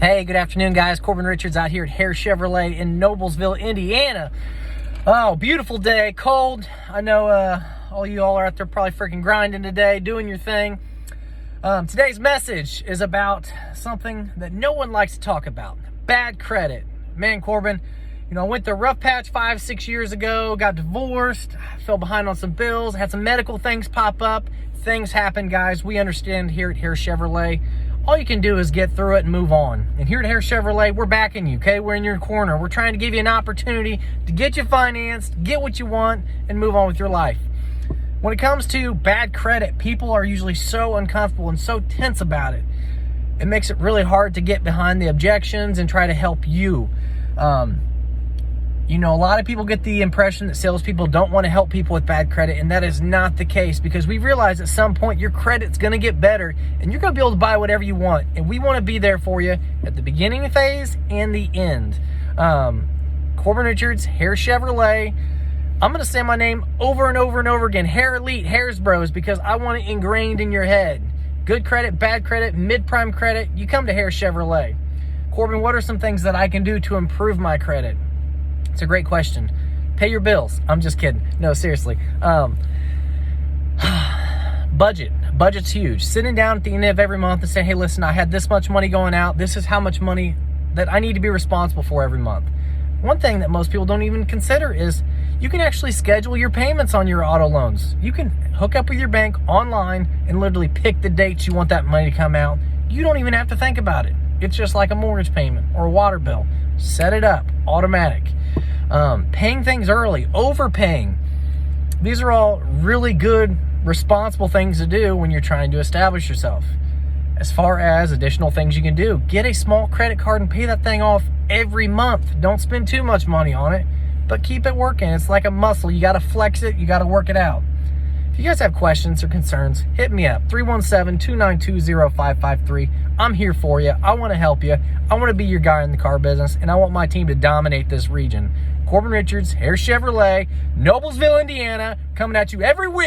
Hey, good afternoon, guys. Corbin Richards out here at Hare Chevrolet in Noblesville, Indiana. Oh, beautiful day, cold. I know all you all are out there probably freaking grinding today, doing your thing. Today's message is about something that no one likes to talk about. Bad credit. Man, Corbin, I went through a rough patch 5-6 years ago, got divorced, fell behind on some bills, had some medical things pop up. Things happen, guys. We understand here at Hare Chevrolet. All you can do is get through it and move on. And here at Hare Chevrolet, we're backing you, okay? We're in your corner. We're trying to give you an opportunity to get you financed, get what you want, and move on with your life. When it comes to bad credit, people are usually so uncomfortable and so tense about it. It makes it really hard to get behind the objections and try to help you. A lot of people get the impression that salespeople don't want to help people with bad credit, and that is not the case, because we realize at some point your credit's going to get better and you're going to be able to buy whatever you want, and we want to be there for you at the beginning phase and the end. Corbin Richards, Hare Chevrolet. I'm going to say my name over and over and over again. Hare Elite, Hare's Bros, because I want it ingrained in your head. Good credit, bad credit, mid-prime credit, you come to Hare Chevrolet. Corbin, what are some things that I can do to improve my credit? It's a great question. Pay your bills. I'm just kidding. No, seriously. Budget. Budget's huge. Sitting down at the end of every month and saying, hey, listen, I had this much money going out. This is how much money that I need to be responsible for every month. One thing that most people don't even consider is you can actually schedule your payments on your auto loans. You can hook up with your bank online and literally pick the dates you want that money to come out. You don't even have to think about it. It's just like a mortgage payment or a water bill. Set it up, automatic. Paying things early, overpaying. These are all really good, responsible things to do when you're trying to establish yourself. As far as additional things you can do, get a small credit card and pay that thing off every month. Don't spend too much money on it, but keep it working. It's like a muscle. You got to flex it. You got to work it out. If you guys have questions or concerns, hit me up, 317-292-0553. I'm here for you. I want to help you. I want to be your guy in the car business, and I want my team to dominate this region. Corbin Richards, Hare Chevrolet, Noblesville, Indiana, coming at you every week.